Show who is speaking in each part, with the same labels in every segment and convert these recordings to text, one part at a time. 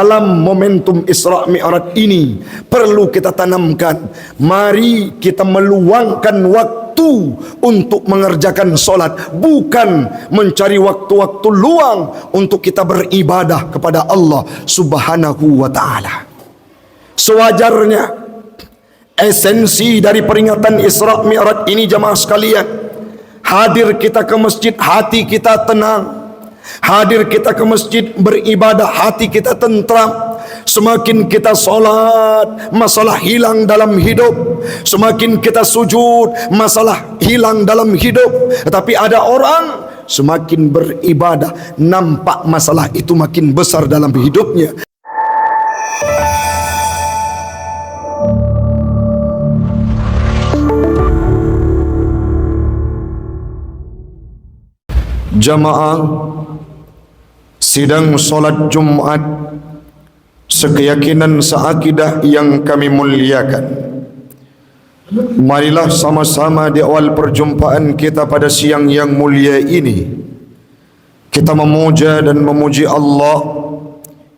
Speaker 1: dalam momentum Isra Mi'raj ini perlu kita tanamkan. Mari kita meluangkan waktu untuk mengerjakan solat, bukan mencari waktu-waktu luang untuk kita beribadah kepada Allah Subhanahu wa ta'ala. Sewajarnya esensi dari peringatan Isra Mi'raj ini, jamaah sekalian, hadir kita ke masjid hati kita tenang. Hadir kita ke masjid beribadah hati kita tentram. Semakin kita solat, masalah hilang dalam hidup. Semakin kita sujud, masalah hilang dalam hidup. Tetapi ada orang semakin beribadah, nampak masalah itu makin besar dalam hidupnya. Jamaah sidang solat Jumat sekeyakinan seakidah yang kami muliakan, marilah sama-sama di awal perjumpaan kita pada siang yang mulia ini kita memuja dan memuji Allah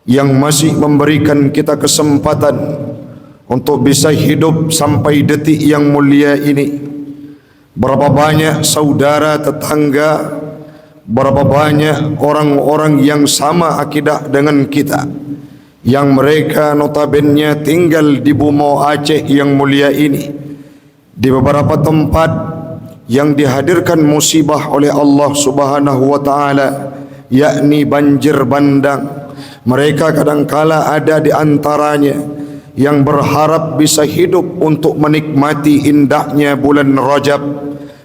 Speaker 1: yang masih memberikan kita kesempatan untuk bisa hidup sampai detik yang mulia ini. Berapa banyak saudara tetangga, berapa banyak orang-orang yang sama akidah dengan kita, yang mereka notabene tinggal di Bumo Aceh yang mulia ini. Di beberapa tempat yang dihadirkan musibah oleh Allah Subhanahu wa ta'ala, yakni banjir bandang, mereka kadangkala ada di antaranya yang berharap bisa hidup untuk menikmati indahnya bulan Rajab,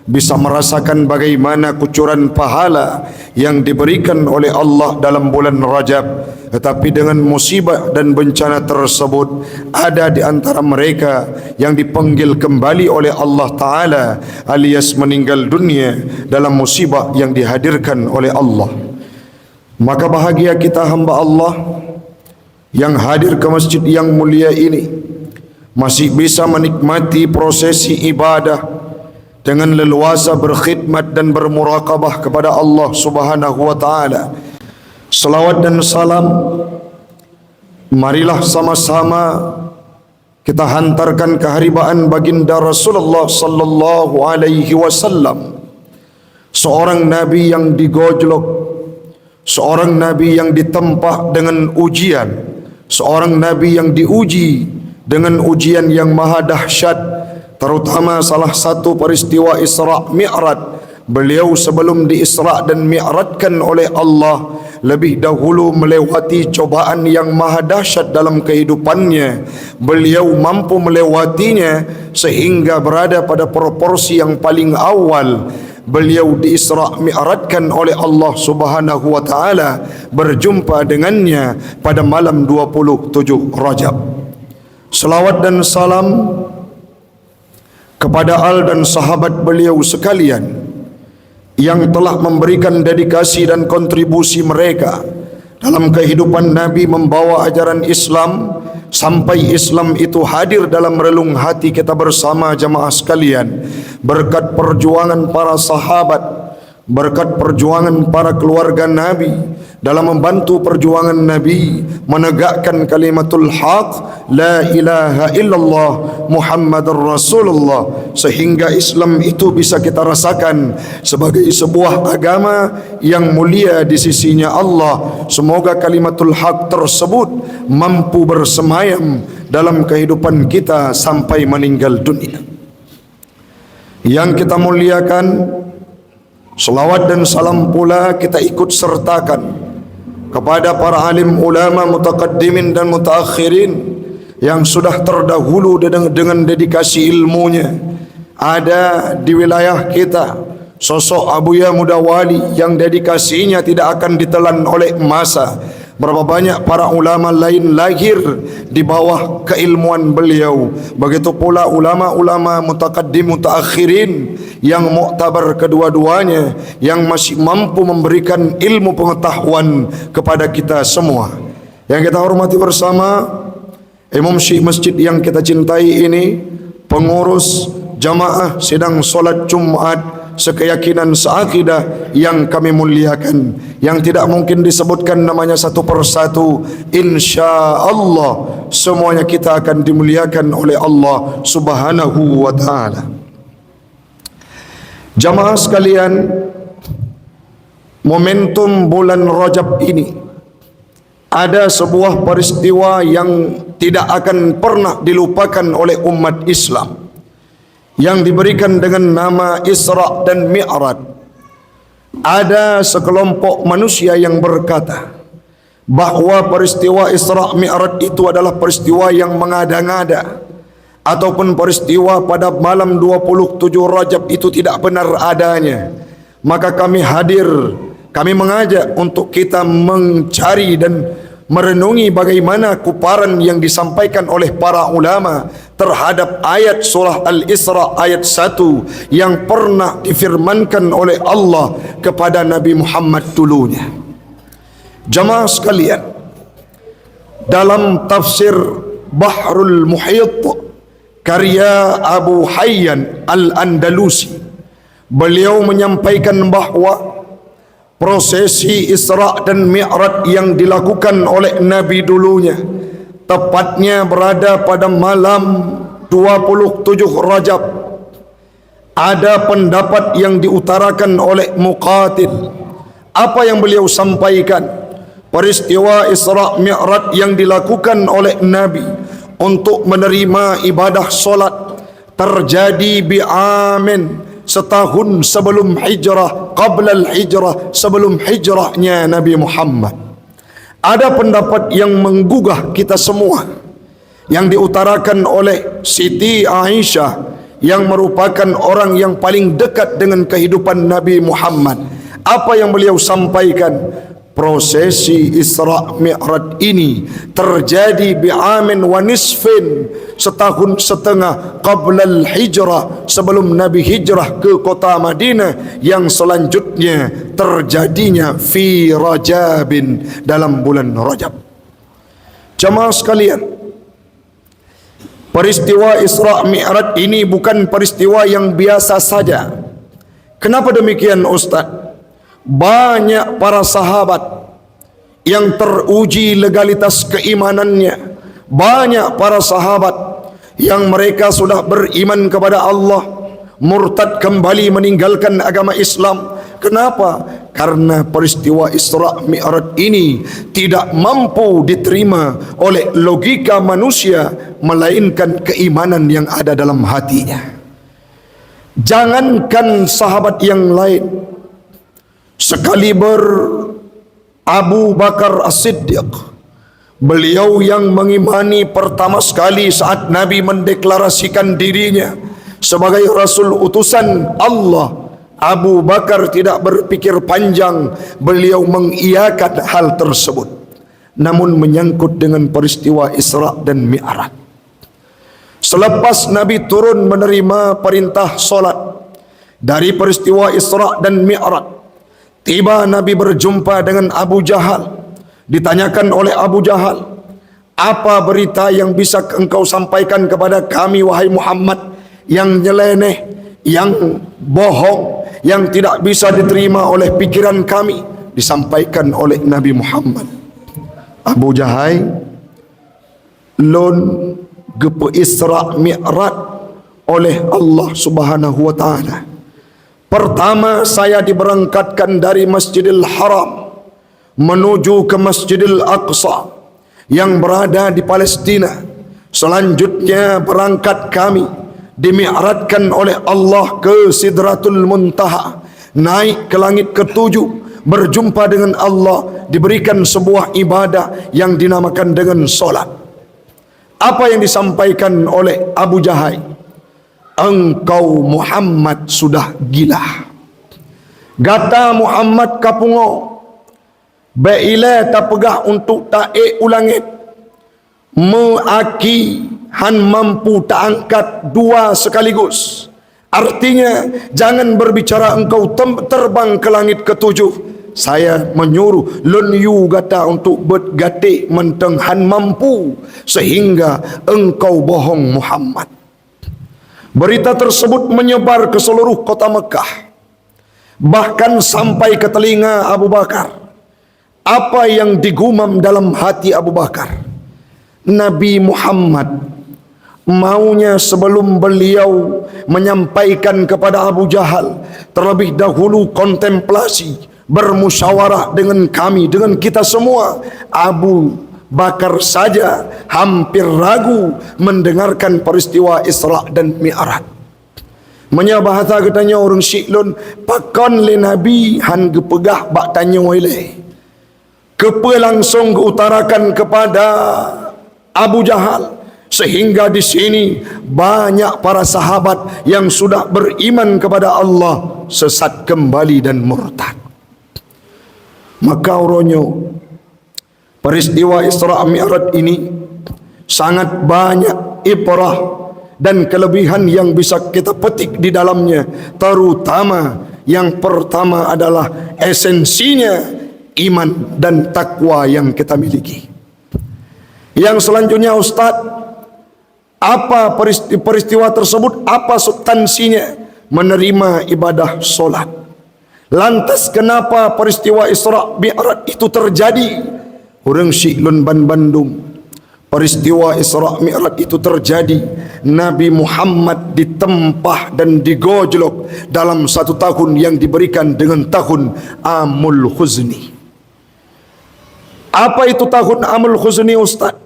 Speaker 1: bisa merasakan bagaimana kucuran pahala yang diberikan oleh Allah dalam bulan Rajab. Tetapi dengan musibah dan bencana tersebut, ada di antara mereka yang dipanggil kembali oleh Allah Ta'ala alias meninggal dunia dalam musibah yang dihadirkan oleh Allah. Maka bahagia kita hamba Allah yang hadir ke masjid yang mulia ini, masih bisa menikmati prosesi ibadah dengan leluasa berkhidmat dan bermuraqabah kepada Allah Subhanahu wa ta'ala. Salawat dan salam marilah sama-sama kita hantarkan keharibaan baginda Rasulullah sallallahu alaihi wasallam, seorang nabi yang digojlok, seorang nabi yang ditempa dengan ujian, seorang nabi yang diuji dengan ujian yang maha dahsyat, terutama salah satu peristiwa Isra Mi'raj. Beliau sebelum di-Isra dan Mi'rajkan oleh Allah, lebih dahulu melewati cobaan yang maha dahsyat dalam kehidupannya. Beliau mampu melewatinya sehingga berada pada proporsi yang paling awal. Beliau di-Isra Mi'rajkan oleh Allah Subhanahu wa ta'ala, berjumpa dengannya pada malam 27 Rajab. Salawat dan salam kepada al dan sahabat beliau sekalian yang telah memberikan dedikasi dan kontribusi mereka dalam kehidupan Nabi membawa ajaran Islam sampai Islam itu hadir dalam relung hati kita bersama jamaah sekalian. Berkat perjuangan para sahabat, berkat perjuangan para keluarga Nabi dalam membantu perjuangan Nabi menegakkan kalimatul haq, la ilaha illallah Muhammadur Rasulullah, sehingga Islam itu bisa kita rasakan sebagai sebuah agama yang mulia di sisinya Allah. Semoga kalimatul haq tersebut mampu bersemayam dalam kehidupan kita sampai meninggal dunia. Yang kita muliakan, selawat dan salam pula kita ikut sertakan kepada para alim ulama mutaqaddimin dan mutaakhirin yang sudah terdahulu dengan dedikasi ilmunya. Ada di wilayah kita sosok Abuya Mudawali yang dedikasinya tidak akan ditelan oleh masa. Berapa banyak para ulama lain lahir di bawah keilmuan beliau. Begitu pula ulama-ulama mutaqaddim mutaakhirin yang muktabar kedua-duanya, yang masih mampu memberikan ilmu pengetahuan kepada kita semua. Yang kita hormati bersama Imam Syekh Masjid yang kita cintai ini, pengurus jamaah sidang solat Jumat sekeyakinan, seakidah yang kami muliakan, yang tidak mungkin disebutkan namanya satu persatu. Insya Allah semuanya kita akan dimuliakan oleh Allah Subhanahu wa ta'ala. Jamaah sekalian, momentum bulan Rajab ini ada sebuah peristiwa yang tidak akan pernah dilupakan oleh umat Islam, yang diberikan dengan nama Isra dan Mi'raj. Ada sekelompok manusia yang berkata bahwa peristiwa Isra Mi'raj itu adalah peristiwa yang mengada-ngada, ataupun peristiwa pada malam 27 Rajab itu tidak benar adanya. Maka kami hadir, kami mengajak untuk kita mencari dan merenungi bagaimana kuparan yang disampaikan oleh para ulama terhadap ayat surah Al-Isra ayat 1 yang pernah difirmankan oleh Allah kepada Nabi Muhammad dulunya. Jamaah sekalian, dalam tafsir Bahrul Muhit karya Abu Hayyan Al-Andalusi, beliau menyampaikan bahawa prosesi Isra dan Mi'raj yang dilakukan oleh Nabi dulunya tepatnya berada pada malam 27 Rajab. Ada pendapat yang diutarakan oleh Muqatil. Apa yang beliau sampaikan? Peristiwa Isra Mi'raj yang dilakukan oleh Nabi untuk menerima ibadah solat terjadi bi'amin, setahun sebelum hijrah, qabla al-hijrah, sebelum hijrahnya Nabi Muhammad. Ada pendapat yang menggugah kita semua yang diutarakan oleh Siti Aisyah yang merupakan orang yang paling dekat dengan kehidupan Nabi Muhammad. Apa yang beliau sampaikan? Prosesi Isra Mi'raj ini terjadi bi'amin wa nisfin, setahun setengah qabla al-hijrah, sebelum Nabi hijrah ke kota Madinah, yang selanjutnya terjadinya fi Rajabin, dalam bulan Rajab. Jamaah sekalian, peristiwa Isra Mi'raj ini bukan peristiwa yang biasa saja. Kenapa demikian, Ustaz? Banyak para sahabat yang teruji legalitas keimanannya, banyak para sahabat yang mereka sudah beriman kepada Allah, murtad kembali meninggalkan agama Islam. Kenapa? Karena peristiwa Isra Mi'raj ini tidak mampu diterima oleh logika manusia, melainkan keimanan yang ada dalam hatinya. Jangankan sahabat yang lain, sekaliber Abu Bakar As-Siddiq, beliau yang mengimani pertama sekali saat Nabi mendeklarasikan dirinya sebagai Rasul utusan Allah, Abu Bakar tidak berpikir panjang, beliau mengiyakan hal tersebut. Namun menyangkut dengan peristiwa Isra dan Mi'raj, selepas Nabi turun menerima perintah solat dari peristiwa Isra dan Mi'raj, tiba Nabi berjumpa dengan Abu Jahal. Ditanyakan oleh Abu Jahal, apa berita yang bisa engkau sampaikan kepada kami wahai Muhammad, yang nyeleneh, yang bohong, yang tidak bisa diterima oleh pikiran kami? Disampaikan oleh Nabi Muhammad. Abu Jahal lon gepe Isra Mi'raj oleh Allah Subhanahu wa ta'ala. Pertama, saya diberangkatkan dari Masjidil Haram menuju ke Masjidil Aqsa yang berada di Palestina. Selanjutnya berangkat kami dimi'radkan oleh Allah ke Sidratul Muntaha, naik ke langit ketujuh, berjumpa dengan Allah, diberikan sebuah ibadah yang dinamakan dengan solat. Apa yang disampaikan oleh Abu Jahal? Engkau Muhammad sudah gila. Gata Muhammad kapungo, baila tak pegah untuk taik ulangit, meaki han mampu tak angkat dua sekaligus. Artinya, jangan berbicara engkau terbang ke langit ketujuh. Saya menyuruh lun yu gata untuk bergatik menteng han mampu, sehingga engkau bohong Muhammad. Berita tersebut menyebar ke seluruh kota Mekah. Bahkan sampai ke telinga Abu Bakar apa yang digumam dalam hati Abu Bakar. Nabi Muhammad maunya sebelum beliau menyampaikan kepada Abu Jahal, terlebih dahulu kontemplasi, bermusyawarah dengan kami, dengan kita semua. Abu Bakar saja hampir ragu mendengarkan peristiwa Isra dan Mi'raj. Menya bahasa katanya orang Syiklun, pakon le Nabi han gepegah bak tanya wile. Kepa langsung keutarakan kepada Abu Jahal, sehingga di sini banyak para sahabat yang sudah beriman kepada Allah sesat kembali dan murtad. Maka oronyo, peristiwa Isra Mi'raj ini sangat banyak ibrah dan kelebihan yang bisa kita petik di dalamnya. Terutama yang pertama adalah esensinya iman dan takwa yang kita miliki. Yang selanjutnya Ustaz, apa peristiwa tersebut? Apa substansinya? Menerima ibadah solat. Lantas kenapa peristiwa Isra Mi'raj itu terjadi? Orang Syiklun Bandung, peristiwa Isra Mi'raj itu terjadi, Nabi Muhammad ditempah dan digojlok dalam satu tahun yang diberikan dengan tahun Amul Khuzni. Apa itu tahun Amul Khuzni Ustaz?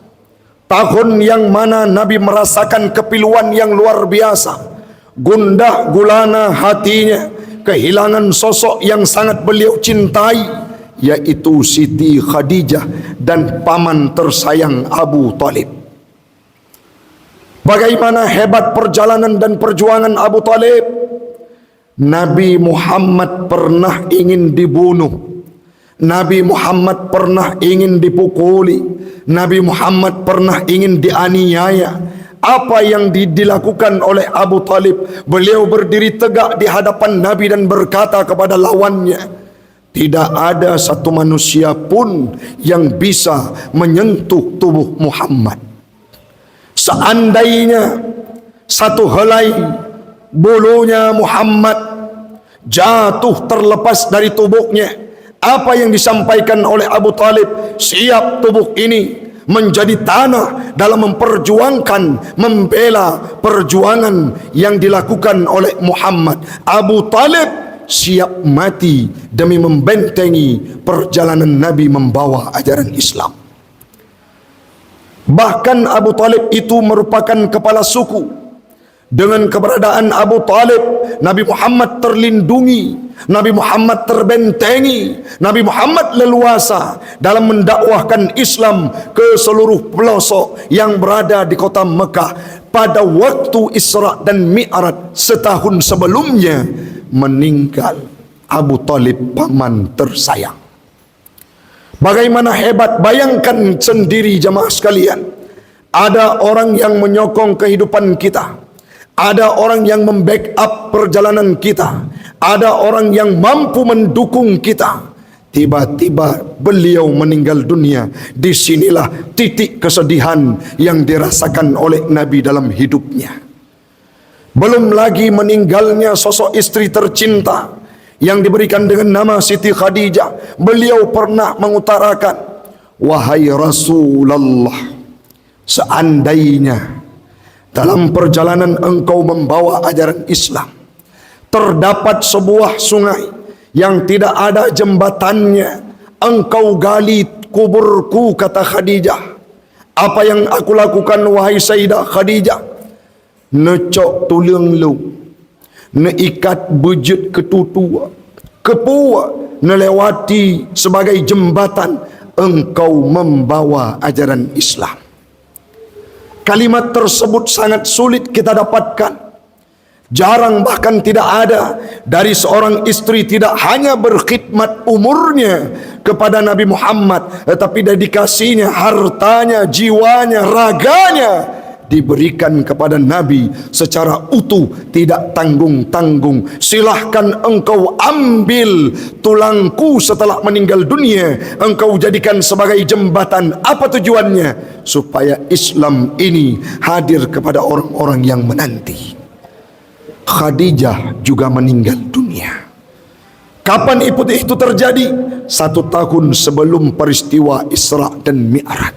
Speaker 1: Tahun yang mana Nabi merasakan kepiluan yang luar biasa, gundah gulana hatinya, kehilangan sosok yang sangat beliau cintai, yaitu Siti Khadijah dan paman tersayang Abu Talib. Bagaimana hebat perjalanan dan perjuangan Abu Talib. Nabi Muhammad pernah ingin dibunuh, Nabi Muhammad pernah ingin dipukuli, Nabi Muhammad pernah ingin dianiaya. Apa yang dilakukan oleh Abu Talib? Beliau berdiri tegak di hadapan Nabi dan berkata kepada lawannya, tidak ada satu manusia pun yang bisa menyentuh tubuh Muhammad. Seandainya satu helai bulunya Muhammad jatuh terlepas dari tubuhnya, apa yang disampaikan oleh Abu Talib? Siap tubuh ini menjadi tanah dalam memperjuangkan, membela perjuangan yang dilakukan oleh Muhammad. Abu Talib siap mati demi membentengi perjalanan Nabi membawa ajaran Islam. Bahkan Abu Talib itu merupakan kepala suku. Dengan keberadaan Abu Talib, Nabi Muhammad terlindungi, Nabi Muhammad terbentengi, Nabi Muhammad leluasa dalam mendakwahkan Islam ke seluruh pelosok yang berada di kota Mekah. Pada waktu Isra dan Mi'raj setahun sebelumnya meninggal Abu Talib, paman tersayang. Bagaimana hebat, bayangkan sendiri jamaah sekalian. Ada orang yang menyokong kehidupan kita, ada orang yang membackup perjalanan kita, ada orang yang mampu mendukung kita. Tiba-tiba beliau meninggal dunia. Disinilah titik kesedihan yang dirasakan oleh Nabi dalam hidupnya. Belum lagi meninggalnya sosok istri tercinta yang diberikan dengan nama Siti Khadijah. Beliau pernah mengutarakan, wahai Rasulullah, seandainya dalam perjalanan engkau membawa ajaran Islam terdapat sebuah sungai yang tidak ada jembatannya, engkau gali kuburku, kata Khadijah. Apa yang aku lakukan wahai Sayyidah Khadijah? Necok tulang lu, neikat bejut ketutua, kepua, nelewati sebagai jembatan engkau membawa ajaran Islam. Kalimat tersebut sangat sulit kita dapatkan. Jarang, bahkan tidak ada dari seorang istri tidak hanya berkhidmat umurnya kepada Nabi Muhammad, tetapi dedikasinya, hartanya, jiwanya, raganya diberikan kepada Nabi secara utuh, tidak tanggung-tanggung. Silahkan engkau ambil tulangku setelah meninggal dunia, engkau jadikan sebagai jembatan. Apa tujuannya? Supaya Islam ini hadir kepada orang-orang yang menanti. Khadijah juga meninggal dunia. Kapan itu terjadi? 1 tahun sebelum peristiwa Isra dan Mi'raj.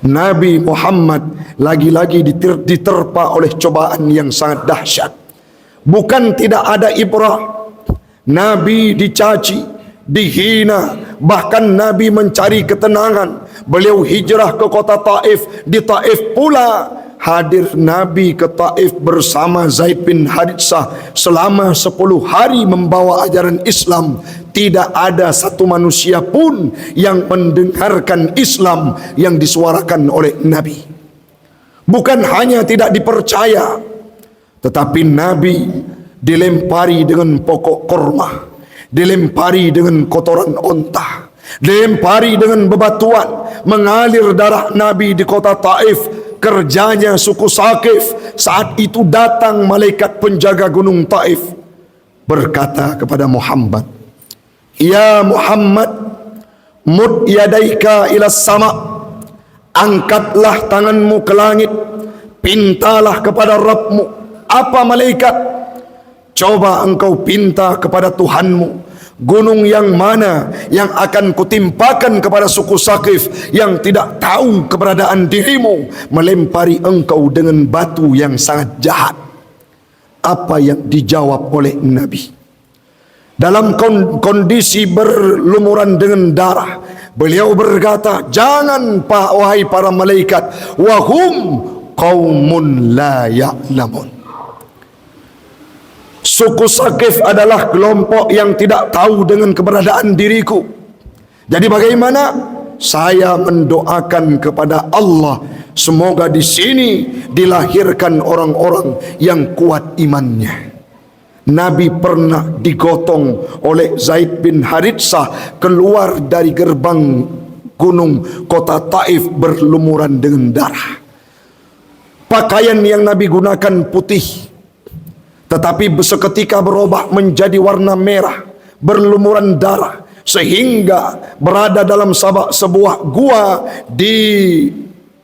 Speaker 1: Nabi Muhammad lagi-lagi diterpa oleh cobaan yang sangat dahsyat. Bukan tidak ada ibrah. Nabi dicaci, dihina, bahkan Nabi mencari ketenangan. Beliau hijrah ke kota Taif. Di Taif pula hadir Nabi ke Taif bersama Zaid bin Haritsah selama 10 hari membawa ajaran Islam. Tidak ada satu manusia pun yang mendengarkan Islam yang disuarakan oleh Nabi. Bukan hanya tidak dipercaya, tetapi Nabi dilempari dengan pokok korma, dilempari dengan kotoran onta, dilempari dengan bebatuan, mengalir darah Nabi di kota Taif. Kerjanya suku Saqif. Saat itu datang malaikat penjaga gunung Taif, berkata kepada Muhammad, "Ya Muhammad, mud yadaika ila sama." Angkatlah tanganmu ke langit, pintalah kepada Rabbmu. Apa malaikat? Coba engkau pinta kepada Tuhanmu, gunung yang mana yang akan kutimpakan kepada suku Saqif yang tidak tahu keberadaan dirimu, melempari engkau dengan batu yang sangat jahat. Apa yang dijawab oleh Nabi? Dalam kondisi berlumuran dengan darah, beliau berkata, "Jangan wahai para malaikat, wahum qaumun la ya'lamun." Suku Saqif adalah kelompok yang tidak tahu dengan keberadaan diriku. Jadi bagaimana? Saya mendoakan kepada Allah, semoga di sini dilahirkan orang-orang yang kuat imannya. Nabi pernah digotong oleh Zaid bin Haritsah keluar dari gerbang gunung kota Taif berlumuran dengan darah. Pakaian yang Nabi gunakan putih, tetapi seketika berubah menjadi warna merah, berlumuran darah, sehingga berada dalam sebuah gua di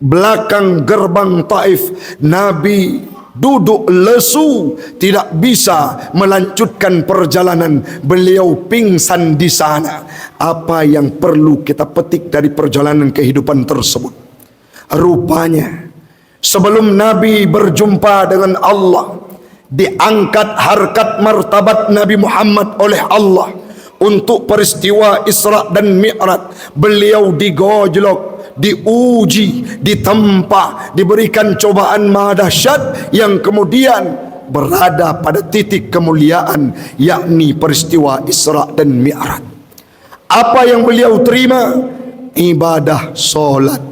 Speaker 1: belakang gerbang Taif. Nabi duduk lesu, tidak bisa melanjutkan perjalanan. Beliau pingsan di sana. Apa yang perlu kita petik dari perjalanan kehidupan tersebut? Rupanya sebelum Nabi berjumpa dengan Allah, diangkat harkat martabat Nabi Muhammad oleh Allah untuk peristiwa Isra dan Mi'raj. Beliau digojlok, diuji, ditempa, diberikan cobaan maha dahsyat yang kemudian berada pada titik kemuliaan, yakni peristiwa Isra dan Mi'raj. Apa yang beliau terima? Ibadah solat.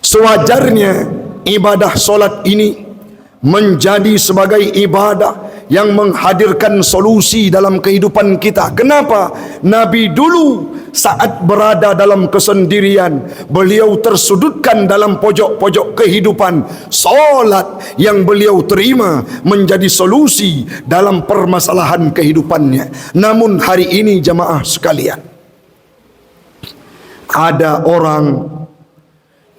Speaker 1: Sewajarnya ibadah solat ini menjadi sebagai ibadah yang menghadirkan solusi dalam kehidupan kita. Kenapa? Nabi dulu saat berada dalam kesendirian, beliau tersudutkan dalam pojok-pojok kehidupan. Solat yang beliau terima menjadi solusi dalam permasalahan kehidupannya. Namun hari ini jamaah sekalian, ada orang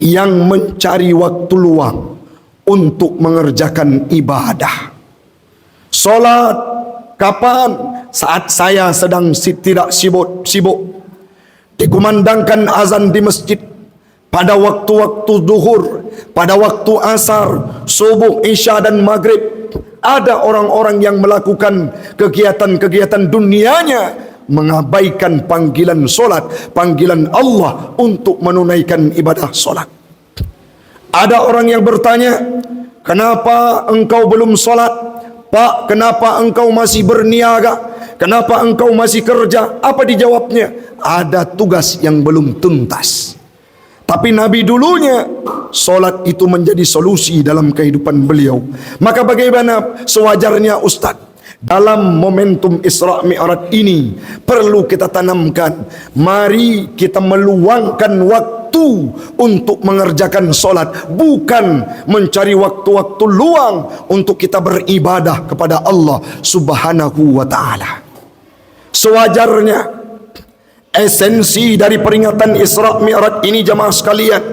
Speaker 1: yang mencari waktu luang untuk mengerjakan ibadah. Solat kapan? Saat saya sedang tidak sibuk. Dikumandangkan azan di masjid pada waktu-waktu duhur, pada waktu asar, subuh, isya dan maghrib. Ada orang-orang yang melakukan kegiatan-kegiatan dunianya, mengabaikan panggilan solat, panggilan Allah untuk menunaikan ibadah solat. Ada orang yang bertanya, "Kenapa engkau belum solat? Pak, kenapa engkau masih berniaga? Kenapa engkau masih kerja?" Apa dijawabnya? Ada tugas yang belum tuntas. Tapi Nabi dulunya solat itu menjadi solusi dalam kehidupan beliau. Maka bagaimana sewajarnya Ustaz, dalam momentum Isra Mi'raj ini perlu kita tanamkan, mari kita meluangkan waktu untuk mengerjakan solat, bukan mencari waktu-waktu luang untuk kita beribadah kepada Allah Subhanahu wa ta'ala. Sewajarnya esensi dari peringatan Isra Mi'raj ini jamaah sekalian,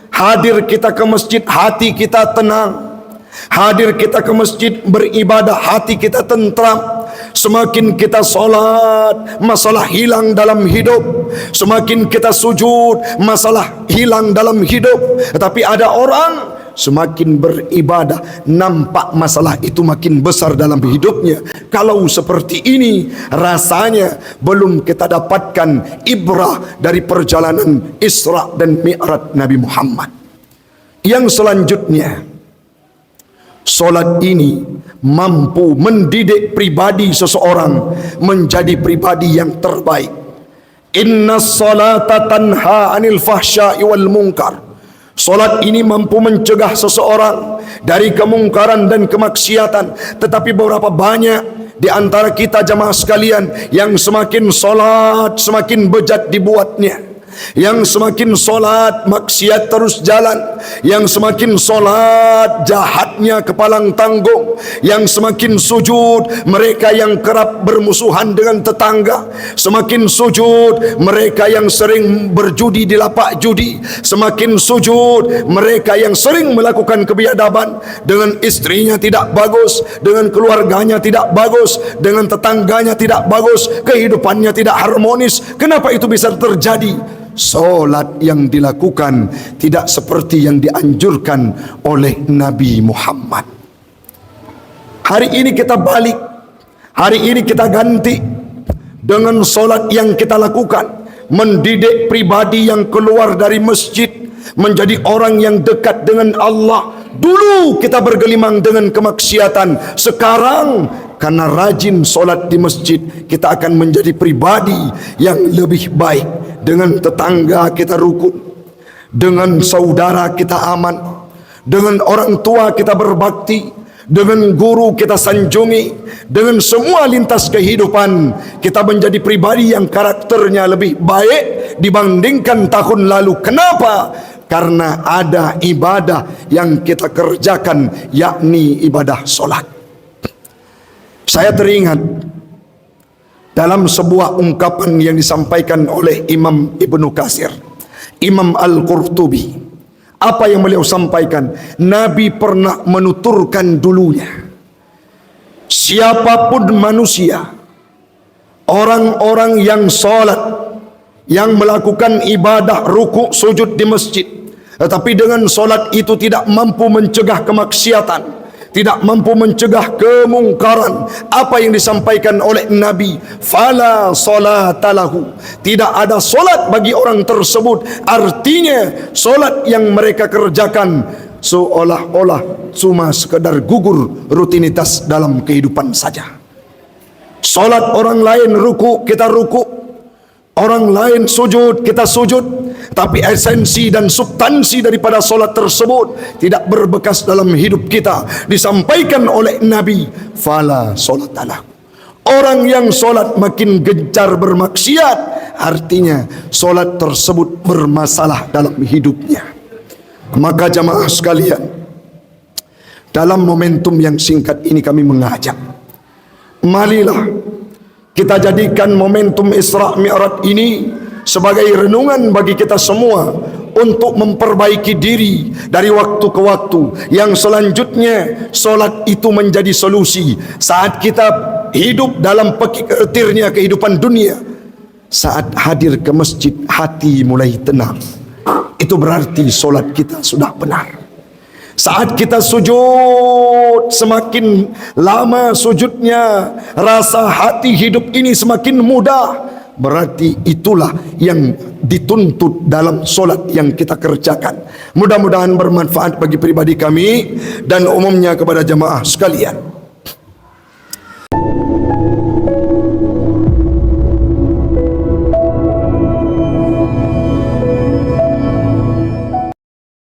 Speaker 1: hadir kita ke masjid, hati kita tenang, Hadir kita ke masjid beribadah, hati kita tentram. Semakin kita solat, masalah hilang dalam hidup. Semakin kita sujud, masalah hilang dalam hidup. Tetapi ada orang semakin beribadah, nampak masalah itu makin besar dalam hidupnya. Kalau seperti ini, rasanya belum kita dapatkan ibrah dari perjalanan Isra dan Mi'raj Nabi Muhammad. Yang selanjutnya, solat ini mampu mendidik pribadi seseorang menjadi pribadi yang terbaik. Inna salata tanha anil fahsya'i wal munkar. Solat ini mampu mencegah seseorang dari kemungkaran dan kemaksiatan. Tetapi berapa banyak di antara kita jamaah sekalian yang semakin solat semakin bejat dibuatnya, yang semakin solat maksiat terus jalan, yang semakin solat jahatnya kepalang tanggung, yang semakin sujud mereka yang kerap bermusuhan dengan tetangga, semakin sujud mereka yang sering berjudi di lapak judi, semakin sujud mereka yang sering melakukan kebiadaban dengan istrinya tidak bagus, dengan keluarganya tidak bagus, dengan tetangganya tidak bagus, kehidupannya tidak harmonis. Kenapa itu bisa terjadi? Solat yang dilakukan tidak seperti yang dianjurkan oleh Nabi Muhammad. Hari ini kita balik, hari ini kita ganti dengan solat yang kita lakukan, mendidik pribadi yang keluar dari masjid menjadi orang yang dekat dengan Allah. Dulu kita bergelimang dengan kemaksiatan, sekarang karena rajin solat di masjid, kita akan menjadi pribadi yang lebih baik. Dengan tetangga kita rukun, dengan saudara kita aman, dengan orang tua kita berbakti, dengan guru kita sanjungi, dengan semua lintas kehidupan kita menjadi pribadi yang karakternya lebih baik dibandingkan tahun lalu. Kenapa? Karena ada ibadah yang kita kerjakan, yakni ibadah solat. Saya teringat dalam sebuah ungkapan yang disampaikan oleh Imam Ibnu Katsir, Imam Al-Qurtubi. Apa yang beliau sampaikan? Nabi pernah menuturkan dulunya, siapapun manusia, orang-orang yang sholat, yang melakukan ibadah rukuk sujud di masjid, tetapi dengan sholat itu tidak mampu mencegah kemaksiatan, tidak mampu mencegah kemungkaran. Apa yang disampaikan oleh Nabi, fala salata lahu, tidak ada solat bagi orang tersebut. Artinya solat yang mereka kerjakan seolah-olah cuma sekedar gugur rutinitas dalam kehidupan saja. Solat orang lain ruku, kita ruku, orang lain sujud, kita sujud, tapi esensi dan substansi daripada solat tersebut tidak berbekas dalam hidup kita. Disampaikan oleh Nabi, fala salatalah. Orang yang solat makin gencar bermaksiat, artinya solat tersebut bermasalah dalam hidupnya. Maka jamaah sekalian, dalam momentum yang singkat ini kami mengajak, marilah kita jadikan momentum Isra Mi'raj ini sebagai renungan bagi kita semua untuk memperbaiki diri dari waktu ke waktu. Yang selanjutnya, solat itu menjadi solusi saat kita hidup dalam petirnya kehidupan dunia. Saat hadir ke masjid, hati mulai tenang. Itu berarti solat kita sudah benar. Saat kita sujud, semakin lama sujudnya, rasa hati hidup ini semakin mudah. Berarti itulah yang dituntut dalam solat yang kita kerjakan. Mudah-mudahan bermanfaat bagi pribadi kami dan umumnya kepada jamaah sekalian.